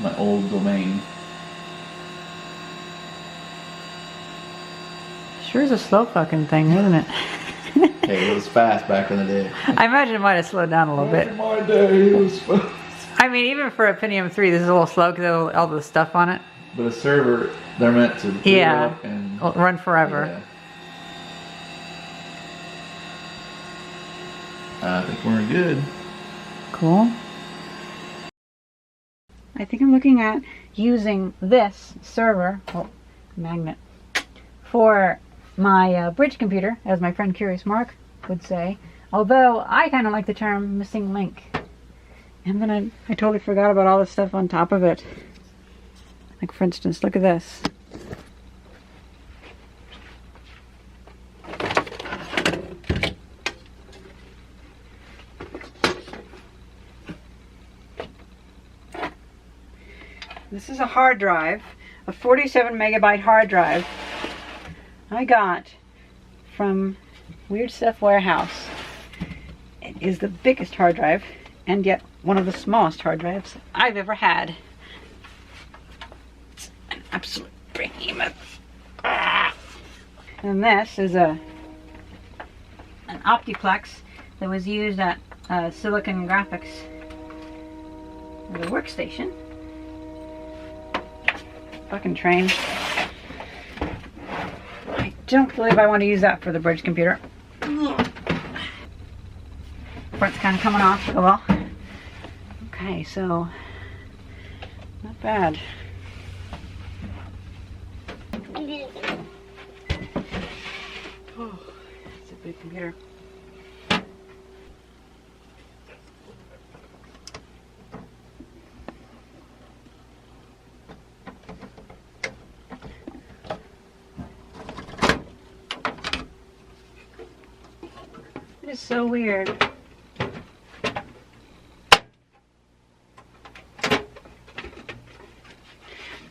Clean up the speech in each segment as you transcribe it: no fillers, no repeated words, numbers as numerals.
my old domain. Sure is a slow fucking thing, isn't it? Hey, it was fast back in the day. I imagine it might have slowed down a little bit. In my day, it was fast. I mean, even for a Pentium 3, this is a little slow because of all the stuff on it. But a server, they're meant to boot up and run forever. Yeah. I think we're good. Cool. I think I'm looking at using this server, magnet, for my bridge computer, as my friend Curious Mark would say. Although I kind of like the term missing link. And then I totally forgot about all the stuff on top of it. Like, for instance, look at this. This is a hard drive, a 47 megabyte hard drive I got from Weird Stuff Warehouse. It is the biggest hard drive, and yet one of the smallest hard drives I've ever had. It's an absolute behemoth. And this is an Optiplex that was used at Silicon Graphics, the workstation. Fucking train. I don't believe I want to use that for the bridge computer. Front's kind of coming off. Oh well. Okay, so not bad. Oh, it's a big computer. It is so weird.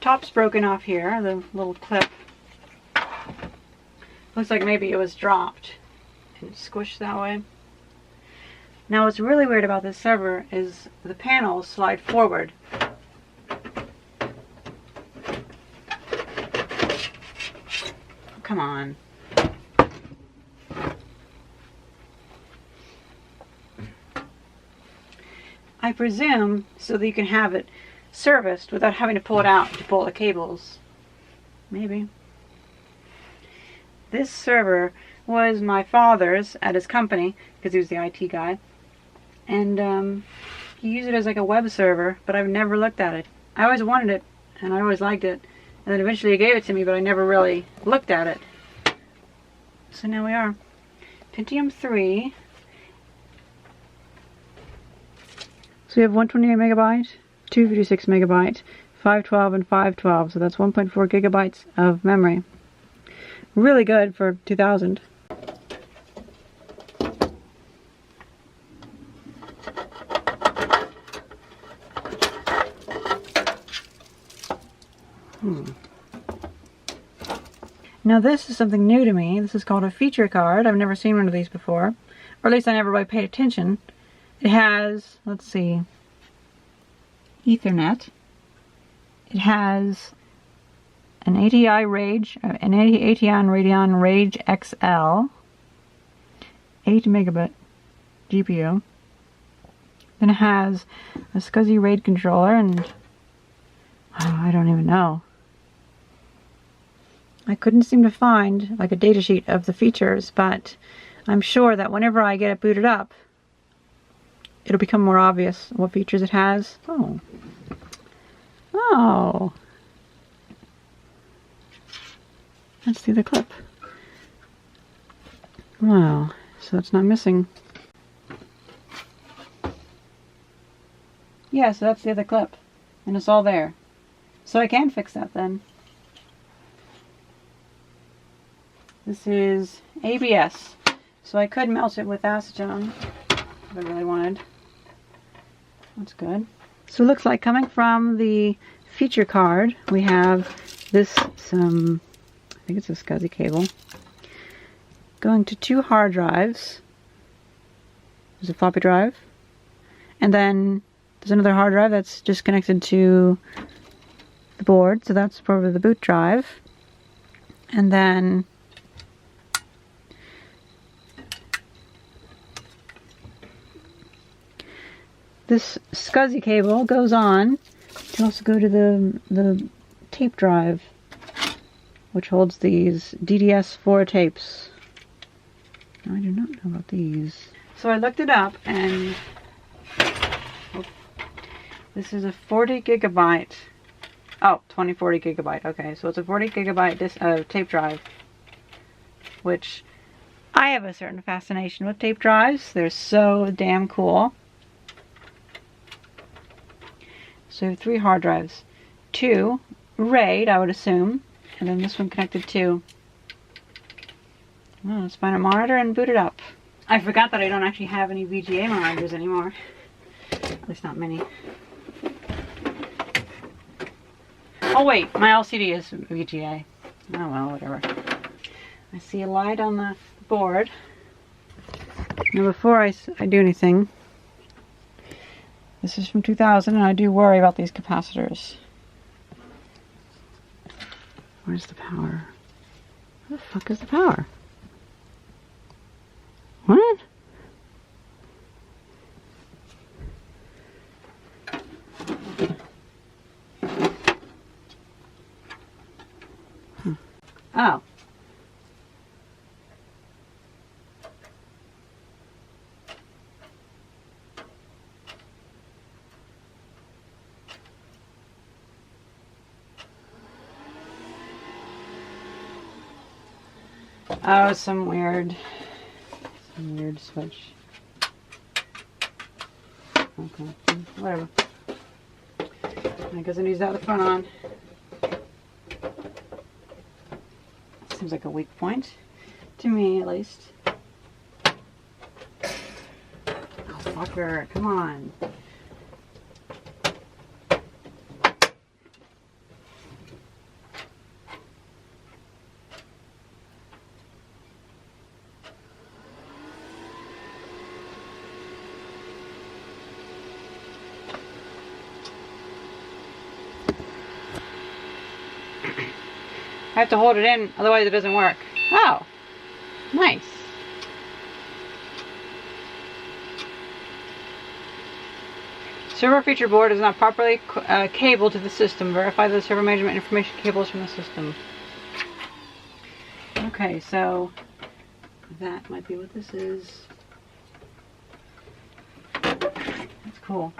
Top's broken off here, the little clip. Looks like maybe it was dropped and squished that way. Now what's really weird about this server is the panels slide forward. Come on. I presume so that you can have it serviced without having to pull it out to pull the cables. Maybe. This server was my father's at his company because he was the IT guy. And he used it as like a web server, but I've never looked at it. I always wanted it and I always liked it. And then eventually he gave it to me, but I never really looked at it. So now we are. Pentium 3. So we have 128 megabyte, 256 megabyte, 512 and 512. So that's 1.4 gigabytes of memory. Really good for 2000. Now this is something new to me. This is called a feature card. I've never seen one of these before. Or at least I never really paid attention. It has, let's see, Ethernet. It has an ATI Radeon Rage XL, 8 megabit GPU. Then it has a SCSI RAID controller and I don't even know. I couldn't seem to find like a datasheet of the features, but I'm sure that whenever I get it booted up, it'll become more obvious what features it has. Oh. Oh. Let's see the clip. Wow. So it's not missing. Yeah, so that's the other clip. And it's all there. So I can fix that then. This is ABS. So I could melt it with acetone if I really wanted. That's good. So it looks like coming from the feature card, we have this, I think it's a SCSI cable, going to 2 hard drives. There's a floppy drive, and then There's another hard drive that's just connected to the board, so that's probably the boot drive. And then this SCSI cable goes on to also go to the tape drive, which holds these DDS4 tapes. I do not know about these. So I looked it up, and this is a 40 gigabyte. Oh, 2040 gigabyte. Okay, so it's a 40 gigabyte tape drive, which I have a certain fascination with tape drives. They're so damn cool. So 3 hard drives, 2 RAID, I would assume, and then this one connected to. Well, let's find a monitor and boot it up. I forgot that I don't actually have any VGA monitors anymore. At least not many. Oh wait, my LCD is VGA. Oh well, whatever. I see a light on the board. Now before I do anything, this is from 2000, and I do worry about these capacitors. Where's the power? Where the fuck is the power? What? Oh. Oh, some weird switch. Okay, whatever. I guess I need that the front on. Seems like a weak point, to me at least. Oh, fucker, come on. I have to hold it in, otherwise it doesn't work. Oh, nice. Server feature board is not properly cabled to the system. Verify the server management information cables from the system. Okay, so that might be what this is. That's cool.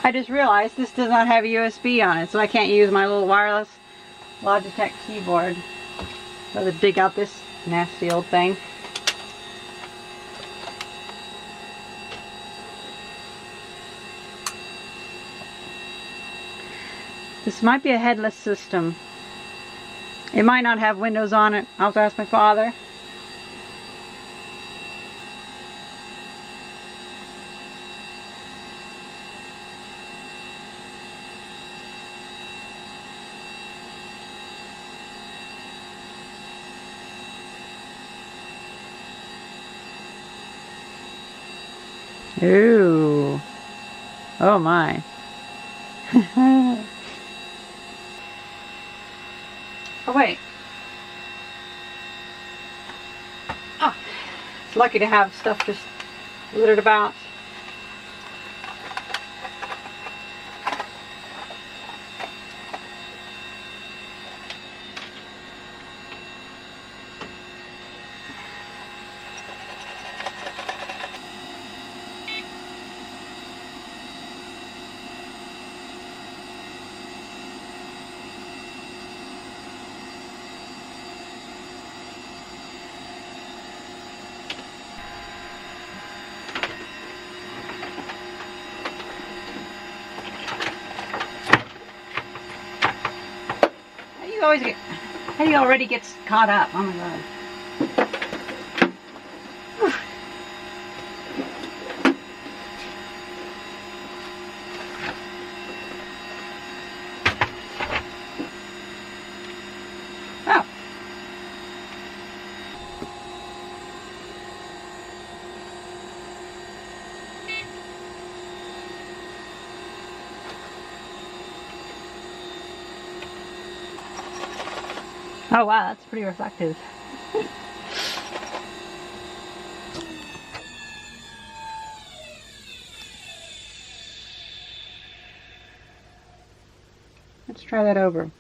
I just realized this does not have a USB on it, so I can't use my little wireless Logitech keyboard. So to dig out this nasty old thing. This might be a headless system. It might not have Windows on it. I'll have to ask my father. Ooh. Oh my. Oh wait. Oh, it's lucky to have stuff just littered about. How do you already get caught up? Oh my god. Oh. Oh wow, that's pretty reflective. Let's try that over.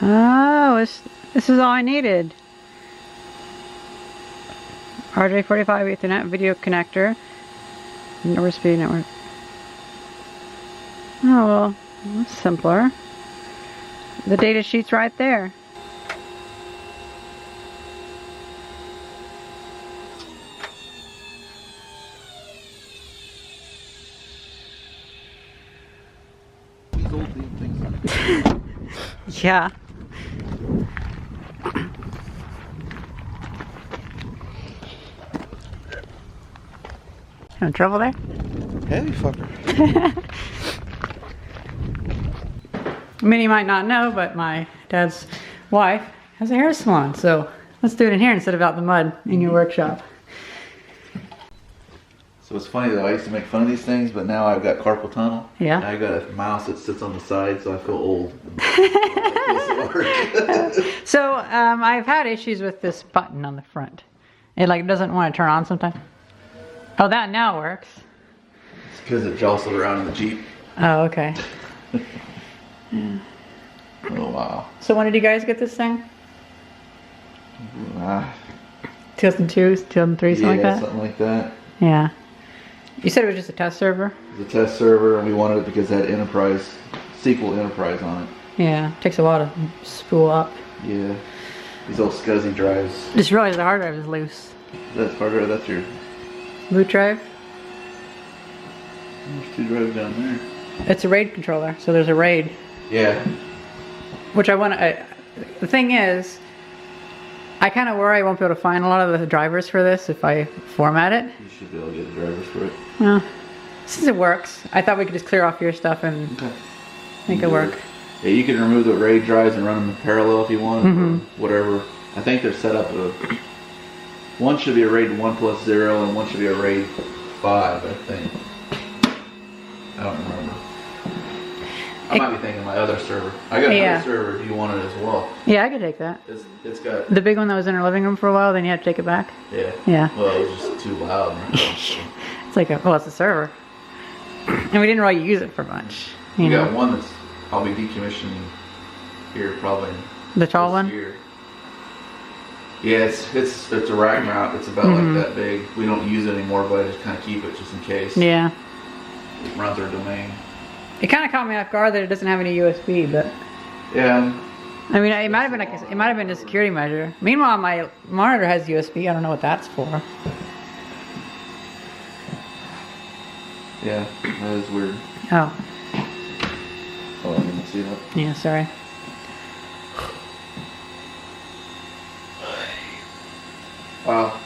Oh, this is all I needed. RJ45 Ethernet video connector. Network speed network. Oh well, that's simpler. The data sheet's right there. Yeah. Having trouble there? Heavy fucker. Many might not know, but my dad's wife has a hair salon, so let's do it in here instead of out in the mud in your workshop. So it's funny though, I used to make fun of these things, but now I've got carpal tunnel. Yeah. And I got a mouse that sits on the side, so I feel old. So I've had issues with this button on the front. It like doesn't want to turn on sometimes. Oh, that now works. It's because it jostled around in the Jeep. Oh, okay. Oh wow. So when did you guys get this thing? 2002, 2003, something like that? Yeah, something like that. Yeah. You said it was just a test server? It was a test server, and we wanted it because it had Enterprise, SQL Enterprise on it. Yeah, it takes a while to spool up. Yeah. These old SCSI drives. Just realized the hard drive is loose. That's hard drive, that's your... Boot drive? There's two drives down there. It's a RAID controller, so there's a RAID. Yeah. Which I want to... The thing is, I kind of worry I won't be able to find a lot of the drivers for this if I format it. You should be able to get the drivers for it. Well, since it works, I thought we could just clear off your stuff and make it work. Yeah, you can remove the RAID drives and run them in parallel if you want, or whatever. I think they're set up one should be a RAID 1+0 and one should be a RAID 5, I think. I don't remember. I might be thinking my other server. I got another server if you want it as well. Yeah, I could take that. It's got... The big one that was in our living room for a while, then you had to take it back? Yeah. Yeah. Well, it was just too loud. It's like well, it's a server. And we didn't really use it for much. You got one that's... I'll be decommissioning here probably. The tall one? Year. Yeah, it's a rack mount. It's about like that big. We don't use it anymore, but I just kind of keep it just in case. Yeah. It runs our domain. It kind of caught me off guard that it doesn't have any USB, but yeah. I mean, it might have been a security measure. Meanwhile, my monitor has USB. I don't know what that's for. Yeah, that is weird. Oh, Oh, I didn't see that. yeah, sorry. Wow.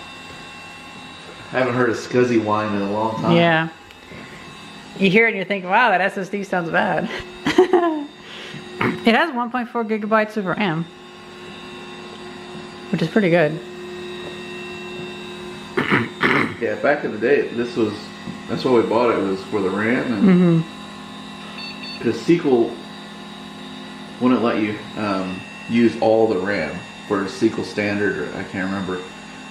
I haven't heard a scuzzy whine in a long time. Yeah. You hear it and you think, wow, that SSD sounds bad. It has 1.4 gigabytes of RAM, which is pretty good. Yeah, back in the day, that's why we bought it, was for the RAM. And because SQL wouldn't let you use all the RAM for SQL Standard, or I can't remember.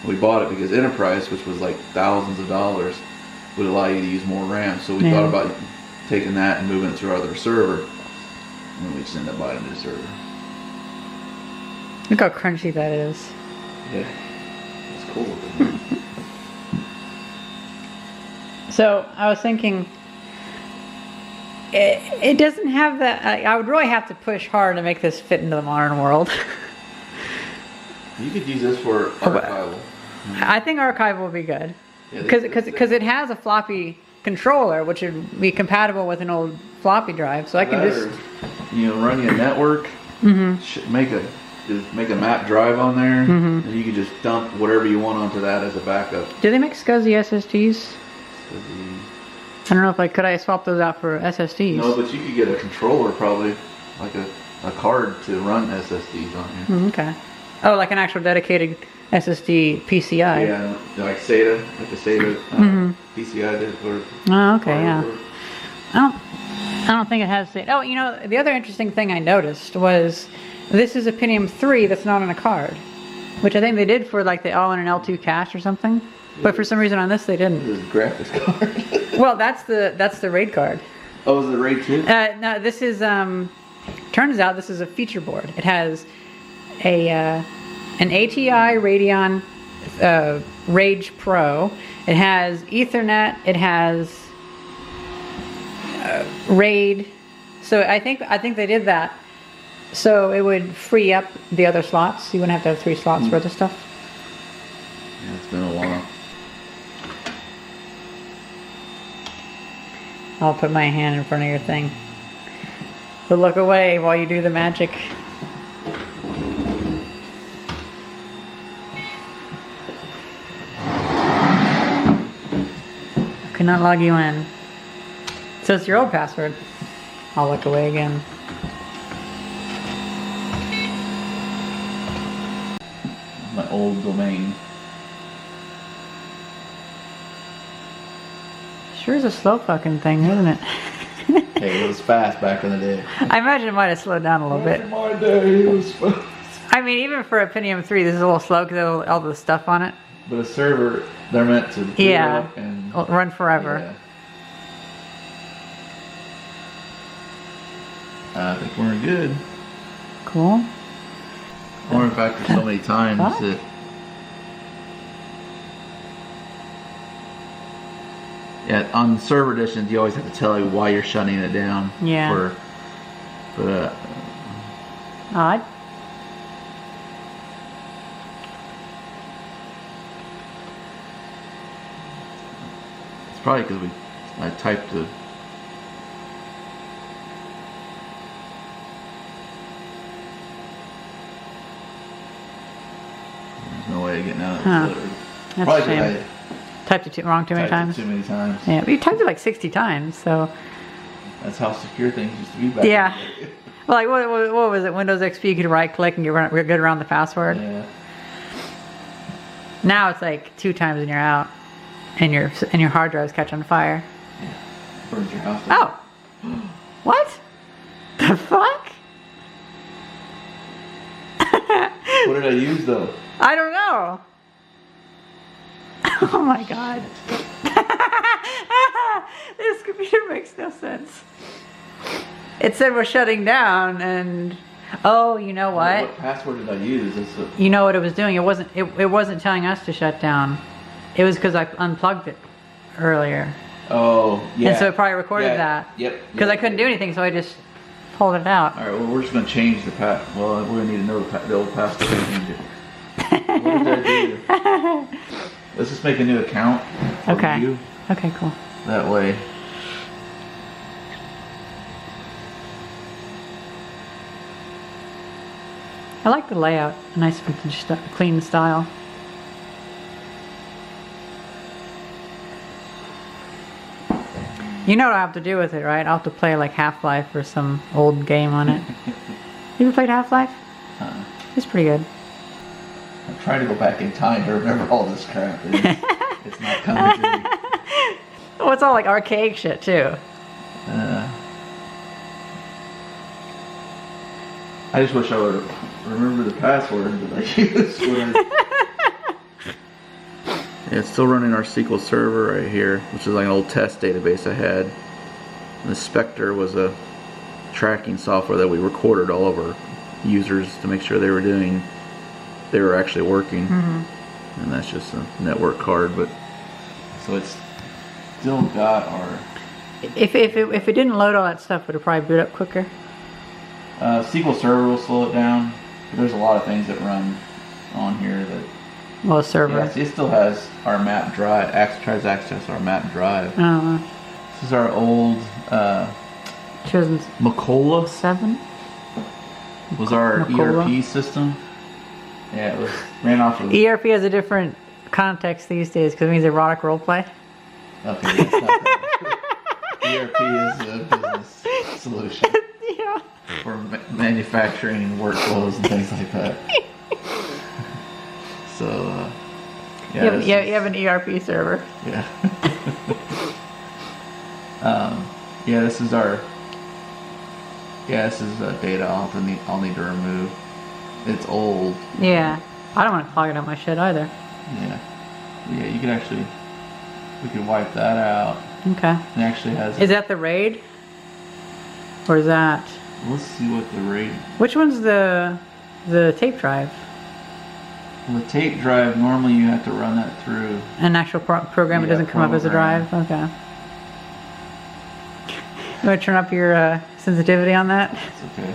We bought it because Enterprise, which was like thousands of dollars, would allow you to use more RAM. So we thought about taking that and moving it to our other server. And then we just ended up buying a new server. Look how crunchy that is. Yeah, it's cool looking. So I was thinking, it doesn't have that. I would really have to push hard to make this fit into the modern world. You could use this for archival. I think archival would be good, Yeah, because it has a floppy controller, which would be compatible with an old floppy drive. So I can just run your network, make a map drive on there, and you can just dump whatever you want onto that as a backup. Do they make SCSI SSDs? I don't know if could I swap those out for SSDs? No, but you could get a controller, probably like a card to run SSDs on here. Okay. Oh, like an actual dedicated SSD PCI. Yeah, like SATA, like a SATA PCI did. Oh, okay, yeah. I don't think it has SATA. Oh, the other interesting thing I noticed was this is a Pentium 3 that's not on a card, which I think they did for like the all-in and L2 cache or something. But for some reason on this they didn't. This is a graphics card. Well, that's the RAID card. Oh, is it RAID 2? No, this is turns out this is a feature board. It has an ATI Radeon Rage Pro. It has Ethernet. It has RAID. So I think they did that so it would free up the other slots. You wouldn't have to have 3 slots for other stuff. Yeah, it's been a while. I'll put my hand in front of your thing. But look away while you do the magic. I could not log you in. So it's your old password. I'll look away again. My old domain. Sure is a slow fucking thing, isn't it? Hey, it was fast back in the day. I imagine it might have slowed down a little bit. Back in my day, it was fast. I mean, even for a Pentium 3, this is a little slow because of all the stuff on it. But a server, they're meant to boot up and run forever. Yeah. I think we're good. Cool. Or in fact, there's so many times that on server editions, you always have to tell you why you're shutting it down. Yeah. Odd. It's probably because I typed the. There's no way of getting out of it. That's a shame. Typed it wrong too many times. Too many times. Yeah, but you typed it like 60 times, so. That's how secure things used to be back. Yeah. Well, like what was it? Windows XP, you could right click and get good around the password. Yeah. Now it's like 2 times and you're out, and your hard drives catch on fire. Yeah. Burns your house down. Oh. What? The fuck? What did I use though? I don't know. Oh my god. This computer makes no sense. It said we're shutting down and oh, you know what? What password did I use? You know what it was doing? It wasn't telling us to shut down. It was because I unplugged it earlier. Oh, yeah. And so it probably recorded that. Yep. Because I couldn't do anything, so I just pulled it out. All right. Well, we're just gonna change the Well, we're gonna need to know the old password. What did I do? Let's just make a new account. Okay. You. Okay, cool. That way. I like the layout. Nice vintage, clean style. You know what I have to do with it, right? I'll have to play like Half-Life or some old game on it. You ever played Half-Life? It's pretty good. I'm trying to go back in time to remember all this crap. It's not coming to me. Oh, it's all like archaic shit too. I just wish I would remember the password that I used. Yeah, it's still running our SQL Server right here, which is like an old test database I had. And the Spectre was a tracking software that we recorded all of our users to make sure they were actually working. And that's just a network card, but so it's still got our. If it didn't load all that stuff, would it probably boot up quicker? SQL Server will slow it down, but there's a lot of things that run on here that. Well, a server. Yes, it still has our map drive. Tries to access our map drive. Oh. This is our old 2007 was our Macola. ERP system. Yeah, it ran off of. ERP has a different context these days because it means erotic roleplay. Okay, that's not that. ERP is a business solution for manufacturing workflows and things like that. So, yeah. You have an ERP server. Yeah. Yeah, this is our. Yeah, this is data I'll need to remove. It's old. Yeah, I don't want to clog it up my shit either. Yeah, yeah. You could actually. We could wipe that out. Okay. It actually has. Is that the RAID? Or is that? Let's see what the RAID. Which one's the tape drive? Well, the tape drive, normally you have to run that through an actual program. It doesn't come up as a drive. Okay. You want to turn up your sensitivity on that? It's okay.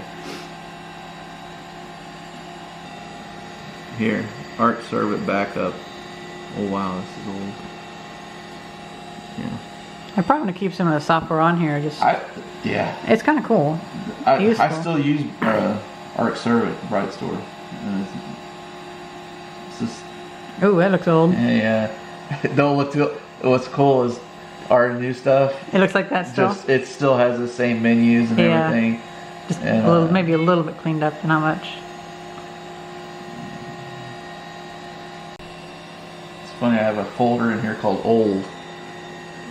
Here, Arc Serve it back up. Oh wow, this is old. Yeah. I probably want to keep some of the software on here. Yeah. It's kind of cool. I still use Arc Serve at Bright Store. Oh, that looks old. Yeah. Don't look too. What's cool is our new stuff. It looks like that still. It still has the same menus and everything. Just maybe a little bit cleaned up, but not much. It's funny. I have a folder in here called Old,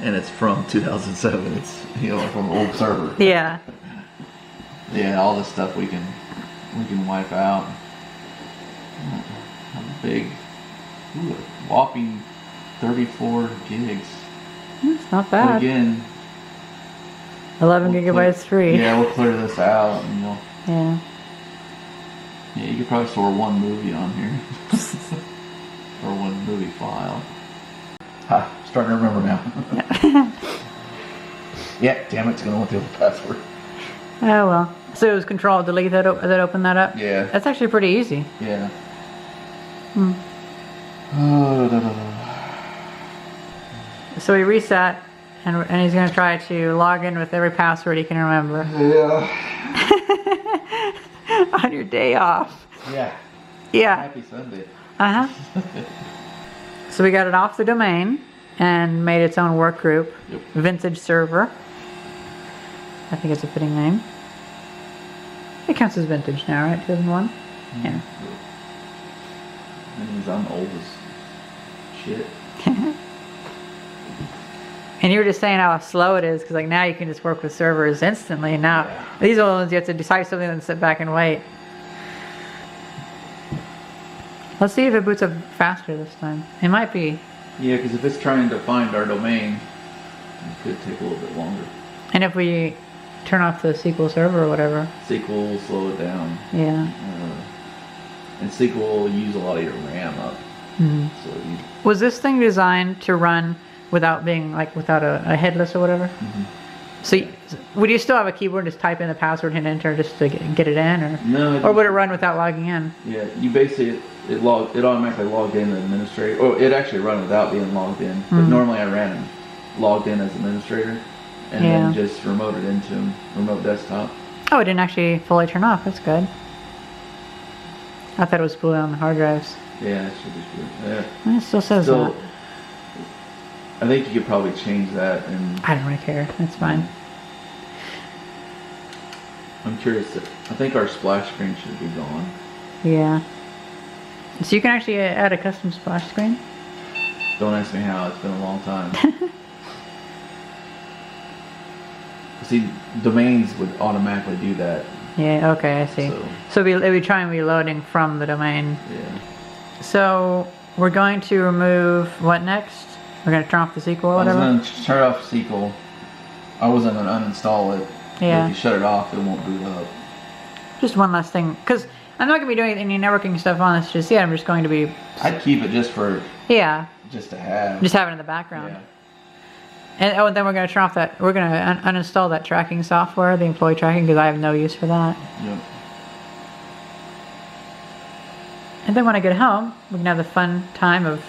and it's from 2007. It's from an old server. Yeah. Yeah, all this stuff we can wipe out. How big? Ooh, a whopping 34 gigs. It's not bad. But again, 11 gigabytes free. Yeah, we'll clear this out and Yeah. Yeah, you could probably store one movie on here. Or one movie file. Ha, starting to remember now. Yeah, damn it, it's gonna want the old password. Oh well. So it was Control Delete that opened that up? Yeah. That's actually pretty easy. Yeah. So he reset, and he's going to try to log in with every password he can remember. Yeah. On your day off. Yeah. Yeah. Happy Sunday. Uh-huh. So we got it off the domain and made its own work group. Yep. Vintage Server. I think it's a fitting name. It counts as vintage now, right? 2001? Yeah. That means I'm old as shit. And you were just saying how slow it is, because like now you can just work with servers instantly. Now these are the ones you have to decide something and sit back and wait. Let's see if it boots up faster this time. It might be. Yeah, because if it's trying to find our domain, it could take a little bit longer. And if we turn off the SQL server or whatever. SQL will slow it down. Yeah. And SQL will use a lot of your RAM up. Mm-hmm. So was this thing designed to run without being without a headless or whatever? Mm-hmm. So would you still have a keyboard and just type in the password, hit enter just to get it in, or no? Or would it run without logging in? Yeah, you basically it automatically logged in as administrator. Oh, it actually run without being logged in. But normally I ran and logged in as administrator, and then just remoted into remote desktop. Oh, it didn't actually fully turn off. That's good. I thought it was spooling on the hard drives. Yeah, it should be good. Yeah. It still says that. I think you could probably change that, and I don't really care. That's fine. I'm curious. I think our splash screen should be gone. Yeah. So you can actually add a custom splash screen? Don't ask me how. It's been a long time. See, domains would automatically do that. Yeah, okay, I see. So it'll be trying reloading from the domain. Yeah. So we're going to remove what next? We're going to turn off the SQL or whatever? I was going to turn off SQL. I wasn't going to uninstall it. Yeah. If you shut it off, it won't boot up. Just one last thing, because I'm not going to be doing any networking stuff on this just yet. I'm just going to be... I'd keep it just for... Yeah. Just to have. Just have it in the background. Yeah. And then we're going to turn off that... We're going to uninstall that tracking software, the employee tracking, because I have no use for that. Yep. And then when I get home, we can have the fun time of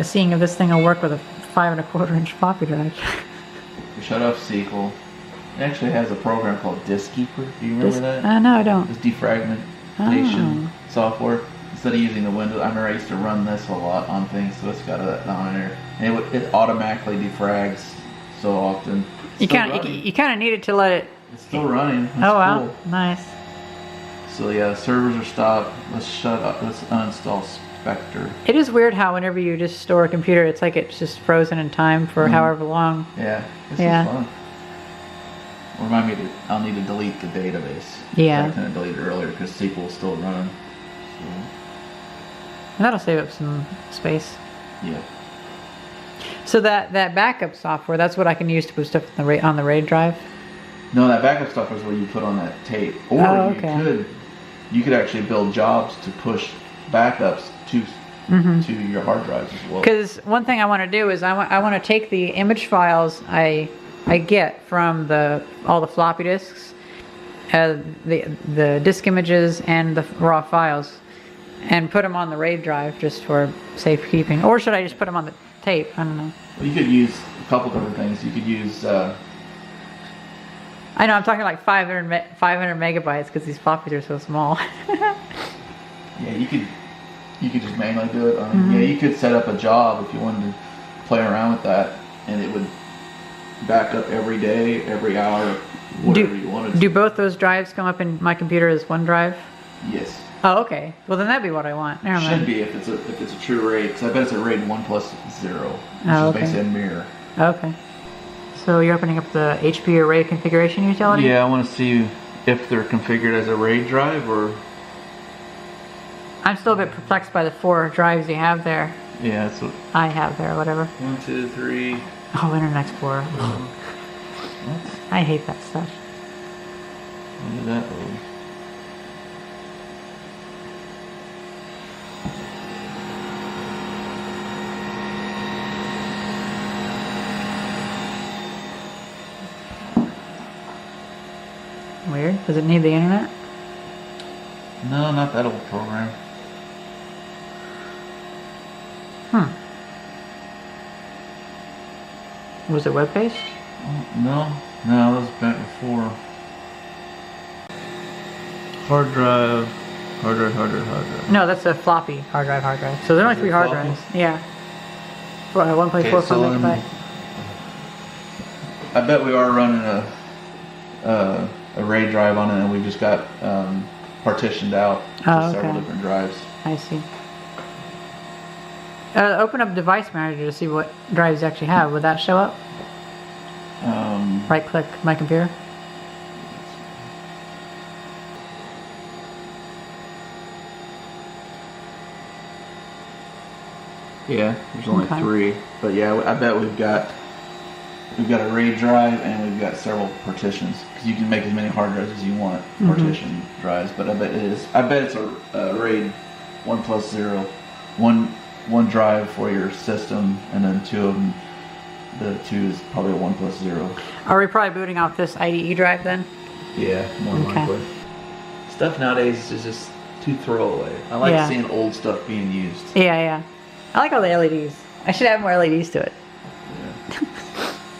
seeing if this thing will work with a 5 1/4 inch floppy drive. You shut off SQL. It actually has a program called Disk Keeper. Do you remember that? No, I don't. It's defragmentation software. Instead of using the Windows, I remember I used to run this a lot on things, so it's got that on there, and it automatically defrags so often. You kind of need it to let it. It's still running. That's wow, cool. Nice. So yeah, servers are stopped. Let's shut up. Let's uninstall Spectre. It is weird how whenever you just store a computer, it's like it's just frozen in time for however long. Yeah, this is fun. Remind me I'll need to delete the database. Yeah. I couldn't delete it earlier because SQL is still running. So. And that'll save up some space. Yeah. So that backup software, that's what I can use to put stuff on the RAID drive? No, that backup stuff is what you put on that tape. Or you could actually build jobs to push backups to your hard drives as well. Because one thing I want to do is I want to take the image files I get from all the floppy disks, the disk images and the raw files, and put them on the RAID drive just for safekeeping. Or should I just put them on the tape? I don't know. Well, you could use a couple different things. You could use... I know, I'm talking like 500 megabytes because these floppies are so small. Yeah, you could just manually do it. Yeah, you could set up a job if you wanted to play around with that, and it would back up every day, every hour, whatever you wanted to. Do both those drives come up in my computer as one drive? Yes. Oh, okay. Well, then that'd be what I want. Never mind. Should be if it's a true RAID. Because I bet it's a RAID 1+0, which is basically a mirror. Okay. So you're opening up the HP array configuration utility? Yeah, I want to see if they're configured as a RAID drive or... I'm still a bit perplexed by the 4 drives you have there. Yeah, that's what... I have there, whatever. 1, 2, 3... Oh, Internet Explorer. What? I hate that stuff. When did that load? Weird. Does it need the internet? No, not that old program. Was it web-based? No, that was back before. Hard drive. No, that's a floppy hard drive. So there's only 3 hard drives. Yeah. 1.44 megabyte. I bet we are running a RAID drive on it, and we just got partitioned out to several different drives. I see. Open up Device Manager to see what drives you actually have. Would that show up? Right click my computer. Yeah, there's only 3, but yeah, I bet we've got a RAID drive and we've got several partitions because you can make as many hard drives as you want, partition drives. But I bet it's a RAID 1+0, one drive for your system, and then 2 of them. The 2 is probably a 1+0. Are we probably booting off this IDE drive then? Yeah, more likely. Stuff nowadays is just too throwaway. I like seeing old stuff being used. Yeah. I like all the LEDs. I should add more LEDs to it. Yeah.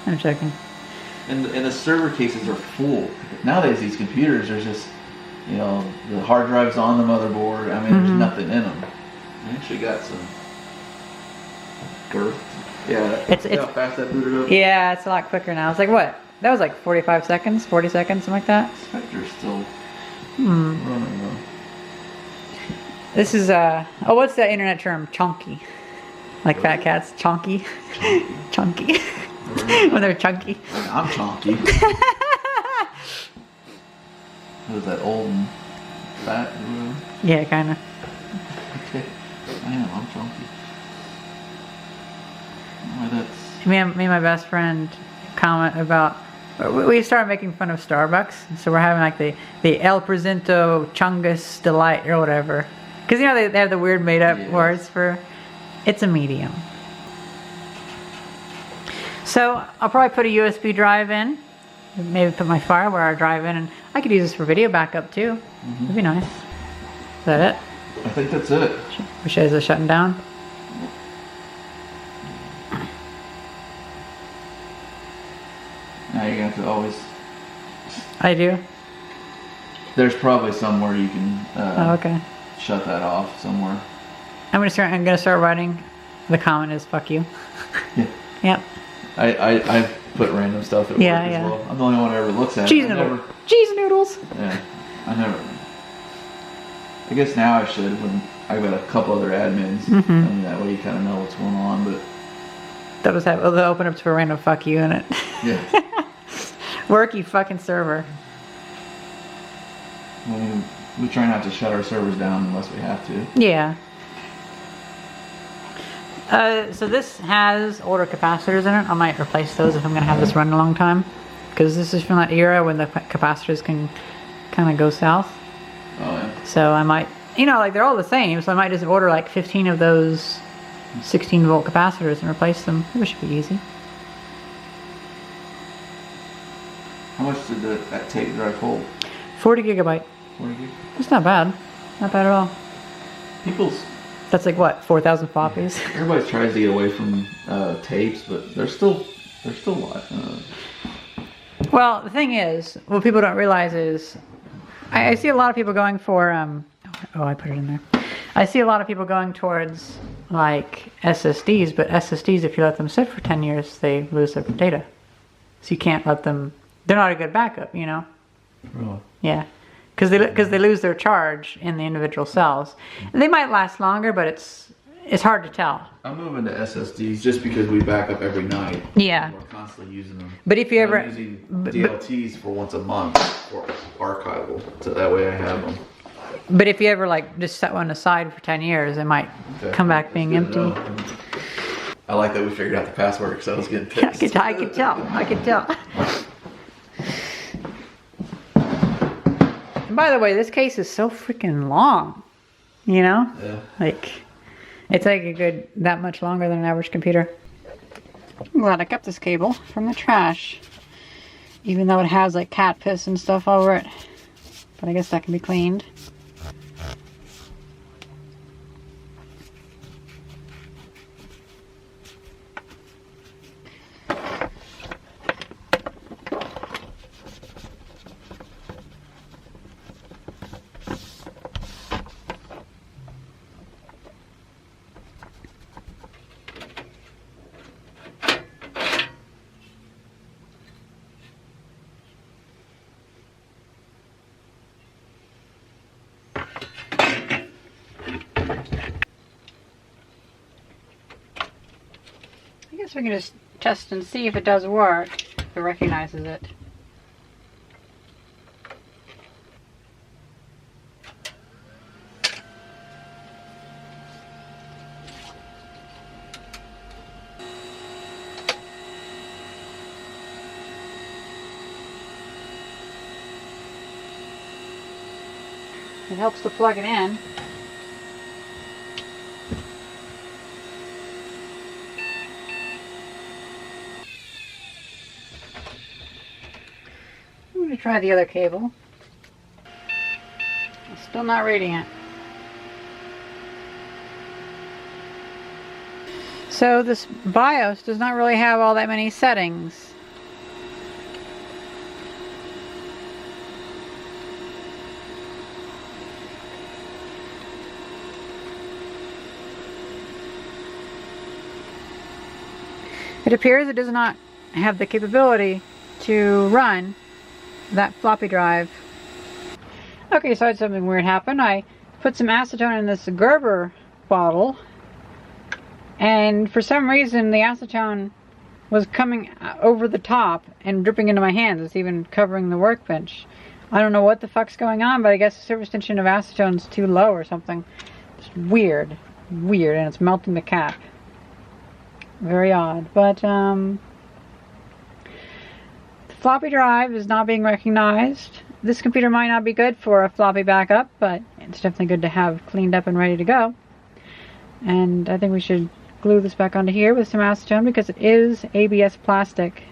I'm joking. And the server cases are full. Nowadays these computers are just You know, the hard drive's on the motherboard. I mean, there's nothing in them. I actually got some girth. Yeah, it's how fast that booted up. Yeah, it's a lot quicker now. It's like what? That was like 45 seconds, 40 seconds, something like that. Spectre's still running though. This is oh, what's that internet term? Chonky. Like fat cats, chonky. Chunky. When they're chunky. I'm chonky. What is that, old and fat? Yeah, kind of. Okay. I'm chonky. Oh, that's... Me and my best friend comment about, we started making fun of Starbucks, so we're having like the El Presento Chungus Delight or whatever. Because you know they have the weird made up words for, it's a medium. So I'll probably put a USB drive in, maybe put my FireWire drive in, and I could use this for video backup too. That'd be nice. Is that it? I think that's it. Which is it shutting down? Now you're gonna have to always... I do? There's probably somewhere you can Oh, okay. shut that off somewhere. I'm gonna start writing. The comment is "fuck you." Yeah. Yep. I put random stuff at work as well. I'm the only one who ever looks at Cheese it. noodles. Cheese noodles. Yeah. I never. I guess now I should when I've got a couple other admins. I mean, that way you kind of know what's going on. But that was they'll open up to a random "fuck you" in it. Yeah. Work, you fucking server. I mean, we try not to shut our servers down unless we have to. Yeah. So this has older capacitors in it. I might replace those if I'm gonna have this run a long time, because this is from that era when the capacitors can kind of go south. Oh yeah. So I might, you know, like they're all the same. So I might just order like 15 of those 16-volt capacitors and replace them. It should be easy. How much did that tape drive hold? 40 gigabyte. 40 gig? It's not bad. Not bad at all. People's... That's like what, 4,000 floppies? Everybody tries to get away from tapes, but they're still live. Well, the thing is, what people don't realize is, I see a lot of people going for, oh, I put it in there. I see a lot of people going towards, like, SSDs, but SSDs, if you let them sit for 10 years, they lose their data. So you can't let them, they're not a good backup, you know? Really? Yeah. Because they lose their charge in the individual cells. And they might last longer, but it's hard to tell. I'm moving to SSDs just because we back up every night. Yeah. We're constantly using them. But if you ever... I'm using DLTs for once a month for archival, so that way I have them. But if you ever like just set one aside for 10 years, it might come back being empty. I like that we figured out the password because I was getting pissed. I could tell. And by the way, this case is so freaking long. You know? Yeah. Like, it's like that much longer than an average computer. I'm glad I kept this cable from the trash. Even though it has like cat piss and stuff over it. But I guess that can be cleaned. I guess we can just test and see if it does work, if it recognizes it. It helps to plug it in. I'm going to try the other cable. I'm still not reading it. So this BIOS does not really have all that many settings. It appears it does not have the capability to run that floppy drive. Okay, so I had something weird happen. I put some acetone in this Gerber bottle, and for some reason the acetone was coming over the top and dripping into my hands. It's even covering the workbench. I don't know what the fuck's going on, but I guess the surface tension of acetone's too low or something. It's weird, and it's melting the cap. Very odd, but the floppy drive is not being recognized. This computer might not be good for a floppy backup, but it's definitely good to have cleaned up and ready to go. And I think we should glue this back onto here with some acetone because it is ABS plastic.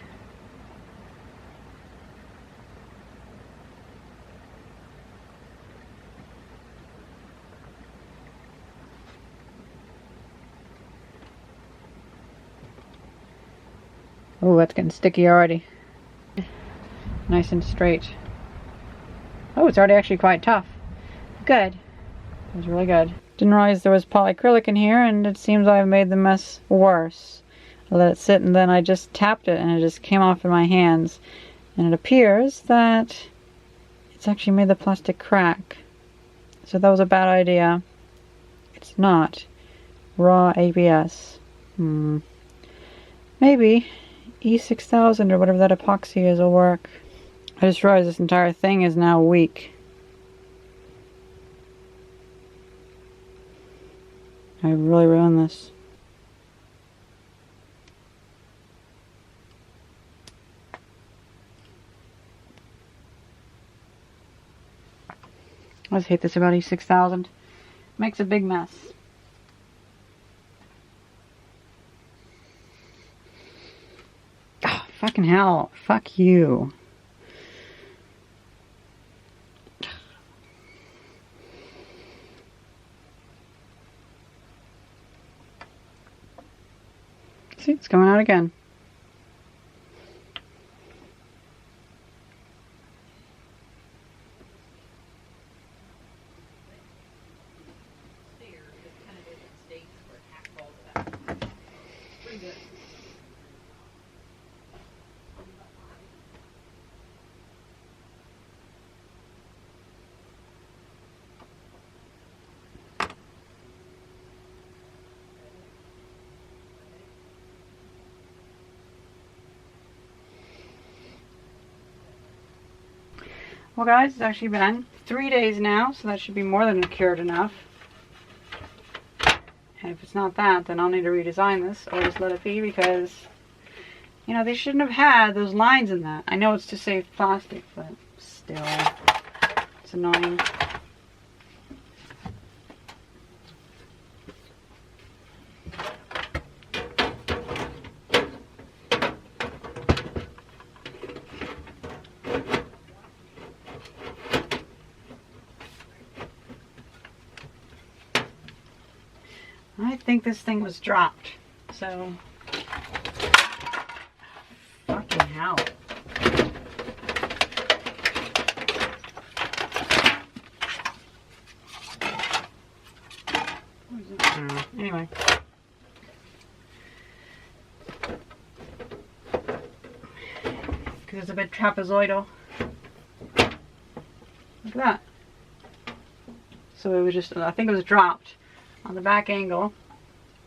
Oh, that's getting sticky already. Nice and straight. Oh, it's already actually quite tough. Good. It was really good. Didn't realize there was polyacrylic in here, and it seems I've made the mess worse. I let it sit, and then I just tapped it, and it just came off in my hands. And it appears that it's actually made the plastic crack. So that was a bad idea. It's not raw ABS. Maybe E6000 or whatever that epoxy is will work. I just realized this entire thing is now weak. I really ruined this. I just hate this about E6000. Makes a big mess. Oh, fucking hell. Fuck you. See, it's coming out again. Well guys, it's actually been 3 days now, so that should be more than cured enough. And if it's not that, then I'll need to redesign this or just let it be because, you know, they shouldn't have had those lines in that. I know it's to save plastic, but still, it's annoying. I think this thing was dropped, so fucking hell. Anyway. Because it's a bit trapezoidal. Look at that. So it was just, I think it was dropped on the back angle,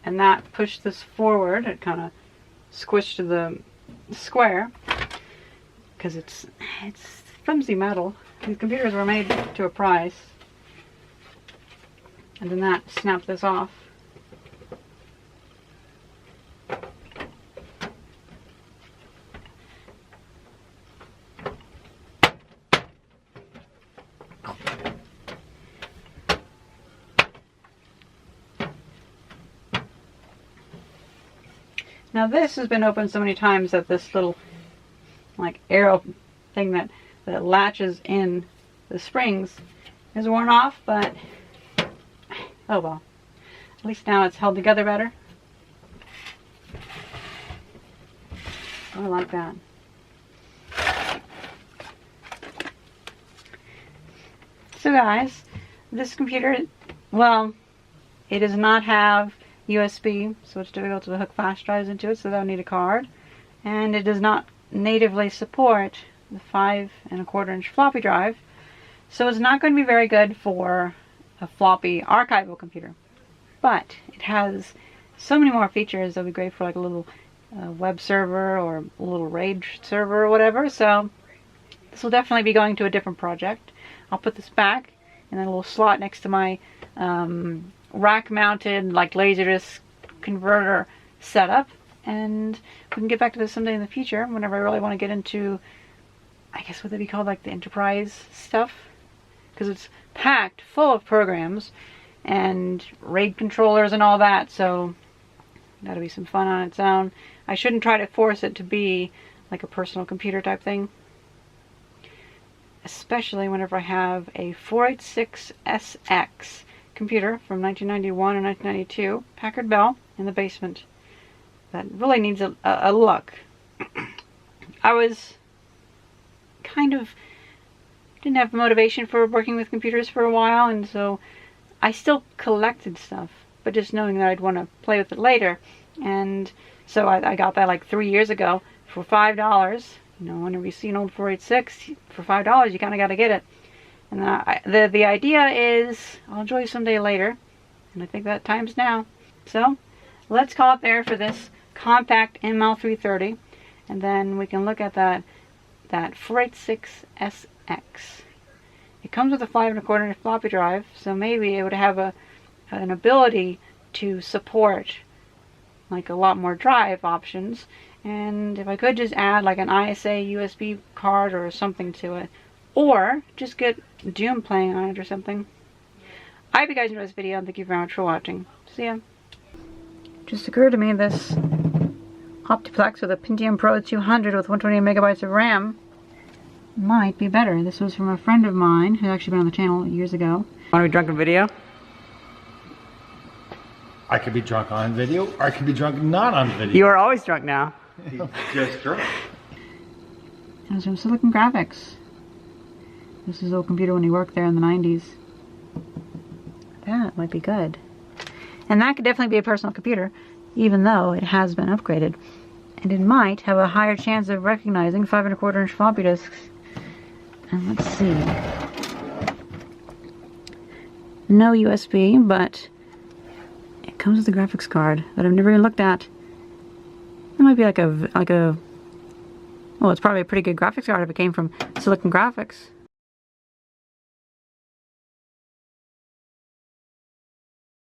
and that pushed this forward. It kind of squished to the square because it's flimsy metal. These computers were made to a price, and then that snapped this off. Now this has been opened so many times that this little like arrow thing that latches in the springs is worn off, but oh well. At least now it's held together better. I like that. So guys, this computer, well, it does not have USB, so it's difficult to hook flash drives into it, so that'll need a card. And it does not natively support the 5 1/4" floppy drive, so it's not going to be very good for a floppy archival computer. But it has so many more features that would be great for like a little web server or a little RAID server or whatever, so this will definitely be going to a different project. I'll put this back in a little slot next to my rack-mounted like Laserdisc converter setup, and we can get back to this someday in the future whenever I really want to get into, I guess what they'd be called, like the enterprise stuff, because it's packed full of programs and RAID controllers and all that, so that'll be some fun on its own. I shouldn't try to force it to be like a personal computer type thing, especially whenever I have a 486SX computer from 1991 or 1992, Packard Bell, in the basement. That really needs a look. I was kind of didn't have motivation for working with computers for a while, and so I still collected stuff, but just knowing that I'd want to play with it later. And so I got that like 3 years ago for $5. You know, whenever you see an old 486 for $5, you kind of got to get it. And the idea is I'll enjoy you someday later, and I think that time's now. So let's call it there for this Compaq ML330, and then we can look at that 486SX. It comes with a 5 1/4" floppy drive, so maybe it would have an ability to support like a lot more drive options. And if I could just add like an ISA USB card or something to it, or just get Doom playing on it or something. I hope you guys enjoyed this video, and thank you very much for watching. See ya. Just occurred to me this Optiplex with a Pentium Pro 200 with 128 megabytes of RAM might be better. This was from a friend of mine who's actually been on the channel years ago. Want to be drunk on video? I could be drunk on video, or I could be drunk not on video. You are always drunk now. He's just drunk. That was from Silicon Graphics. This is his old computer when he worked there in the 90s. That might be good. And that could definitely be a personal computer, even though it has been upgraded. And it might have a higher chance of recognizing 5 1/4" floppy disks. And let's see. No USB, but it comes with a graphics card that I've never even looked at. It might be like a well, it's probably a pretty good graphics card if it came from Silicon Graphics.